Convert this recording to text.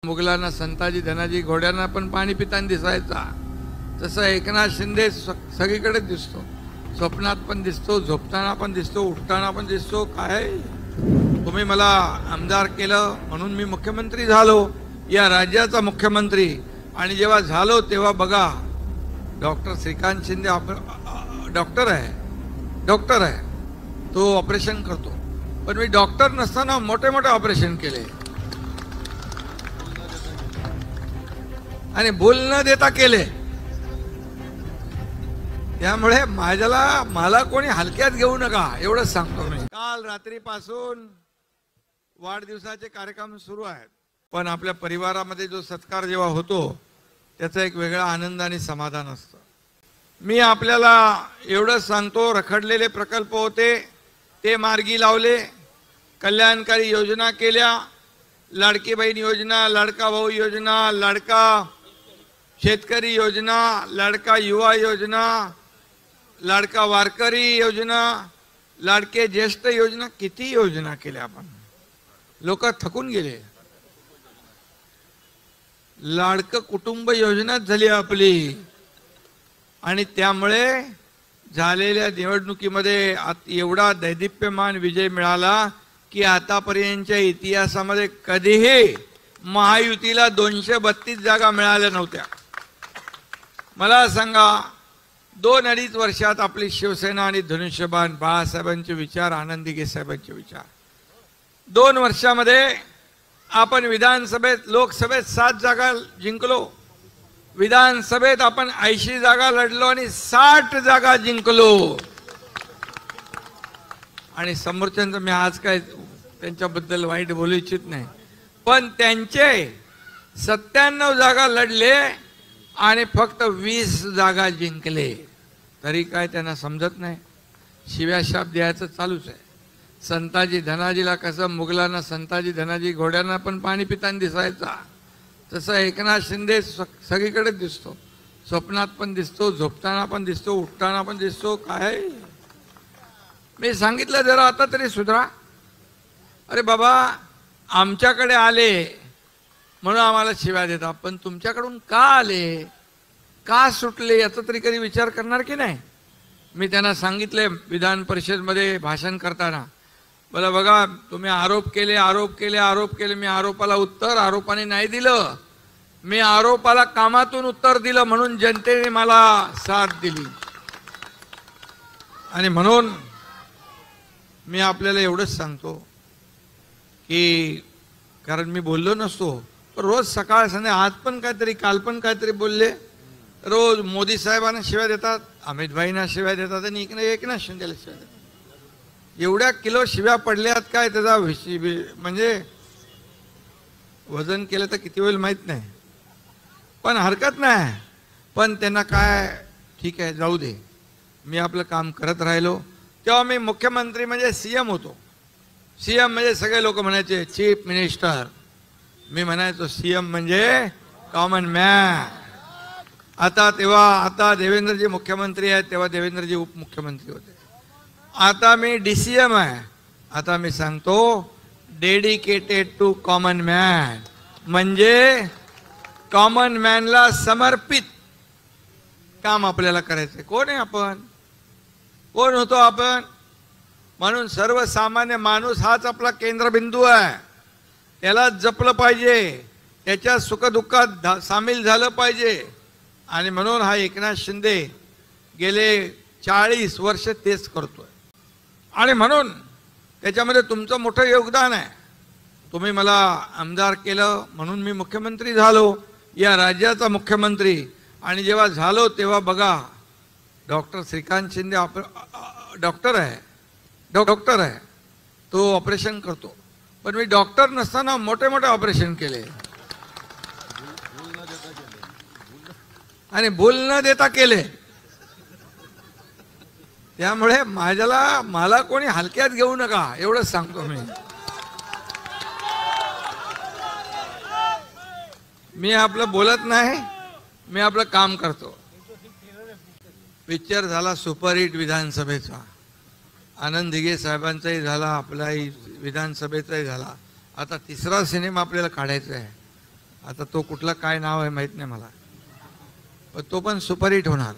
मुघलांना संताजी धनाजी घोड्यांना पण पाणी पिताना दिसायचा, तसं एकनाथ शिंदे सगळीकडे दिसतो. स्वप्नात पण दिसतो, झोपताना पण दिसतो, उठताना पण दिसतो. काय तुम्ही मला आमदार केलं म्हणून मी मुख्यमंत्री झालो, या राज्याचा मुख्यमंत्री. आणि जेव्हा झालो तेव्हा बघा, डॉक्टर श्रीकांत शिंदे डॉक्टर आहे, तो ऑपरेशन करतो. पण मी डॉक्टर नसताना मोठे मोठे ऑपरेशन केले आणि बोल न देता केले. त्यामुळे मला कोणी हलक्यात घेऊ नका, एवढंच सांगतो मी. काल रात्रीपासून वाढदिवसाचे कार्यक्रम सुरू आहेत, पण आपल्या परिवारामध्ये जो सत्कार जेव्हा होतो त्याचा एक वेगळा आनंद आणि समाधान असतं. मी आपल्याला एवढंच सांगतो, रखडलेले प्रकल्प होते ते मार्गी लावले, कल्याणकारी योजना केल्या, लाडकी बहीण योजना, लाडका भाऊ योजना, लाडका शेतकरी योजना, लाडका युवा योजना, लाडका वारकरी योजना, लाडके ज्येष्ठ योजना, किती योजना केल्या आपण. लोक थकून गेले. लाडकं कुटुंब योजनाच झाली आपली. आणि त्यामुळे झालेल्या निवडणुकीमध्ये एवढा दैदिप्यमान विजय मिळाला की आतापर्यंतच्या इतिहासामध्ये कधीही महायुतीला 232 जागा मिळाल्या नव्हत्या. मला सांगा, 2-2.5 वर्षात आपली शिवसेना आणि धनुष्यबाण बाळासाहेबांचे विचार, आनंदीगे साहेबांचे विचार, 2 वर्षामध्ये आपण विधानसभेत, लोकसभेत 7 जागा जिंकलो, विधानसभेत आपण 80 जागा लढलो आणि 60 जागा जिंकलो. आणि समोरच्यांचं मी आज काय त्यांच्याबद्दल वाईट बोलू इच्छित नाही, पण त्यांचे 97 जागा लढले आणि फक्त 20 जागा जिंकले. तरी काय त्यांना समजत नाही, शिव्या शाप द्यायचं चालूच आहे. संताजी धनाजीला कसं मुघलांना संताजी धनाजी घोड्यांना पण पाणी पिताना दिसायचा, तसं एकनाथ शिंदे सगळीकडे दिसतो. स्वप्नात पण दिसतो, झोपताना पण दिसतो, उठताना पण दिसतो. काय मी सांगितलं, जरा आता तरी सुधरा. अरे बाबा, आमच्याकडे आले म्हणून आम्हाला शिव्या देतात, पण तुमच्याकडून का आले, का सुटले याचा तरी कधी विचार करणार की नाही. मी त्यांना सांगितले विधान परिषदेमध्ये भाषण करताना, बोला बघा, तुम्ही आरोप केले. मी आरोपाला उत्तर आरोपाने नाही दिलं, मी आरोपाला कामातून उत्तर दिलं, म्हणून जनतेने मला साथ दिली. आणि म्हणून मी आपल्याला एवढंच सांगतो की, कारण मी बोललो नसतो, रोज सकाळ संध्या, आज पण काहीतरी, काल पण काहीतरी बोलले. रोज मोदी साहेबांना शिव्या देतात, अमित भाईंना शिव्या देतात आणि एकनाथ शिंदेला शिव्या देतात. एवढ्या किलो शिव्या पडल्यात, काय त्याचा म्हणजे वजन केलं तर किती होईल माहित नाही, पण हरकत नाही. पण त्यांना काय, ठीक आहे जाऊ दे, मी आपलं काम करत राहिलो. तेव्हा मी मुख्यमंत्री म्हणजे सीएम होतो. सीएम म्हणजे सगळे लोक म्हणायचे चीफ मिनिस्टर, मी म्हणायचो सीएम म्हणजे कॉमन मॅन. आता देवेंद्रजी मुख्यमंत्री आहेत, तेव्हा देवेंद्रजी उपमुख्यमंत्री होते. आता मी DCM आहे. आता मी सांगतो डेडिकेटेड टू कॉमन मॅन, म्हणजे कॉमन मॅनला समर्पित काम आपल्याला करायचंय. कोण आहे आपण, कोण होतो आपण, म्हणून सर्वसामान्य माणूस हाच आपला केंद्रबिंदू आहे. त्याला जपलं पाहिजे, त्याच्या सुखदुःखात सामील झालं पाहिजे. आणि म्हणून हा एकनाथ शिंदे गेले 40 वर्ष तेच करतोय. आणि म्हणून त्याच्यामध्ये तुमचं मोठं योगदान आहे. तुम्ही मला आमदार केलं म्हणून मी मुख्यमंत्री झालो, या राज्याचा मुख्यमंत्री. आणि जेव्हा झालो तेव्हा बघा, डॉक्टर श्रीकांत शिंदे डॉक्टर आहे, तो ऑपरेशन करतो. पण मी डॉक्टर नसताना मोठे मोठे ऑपरेशन केले आणि बोल न देता केले. त्यामुळे मला कोणी हलक्यात घेऊ नका, एवढंच सांगतो मी. मी आपलं बोलत नाही, मी आपलं काम करतो. पिक्चर झाला सुपरहिट विधानसभेचा, आनंदीगे साहेबांचाही झाला, आपलाही विधानसभेचाही झाला. आता तिसरा सिनेमा आपल्याला काढायचा आहे. आता तो कुठला काय नाव आहे माहीत नाही मला, पण तो पण सुपरहिट होणार.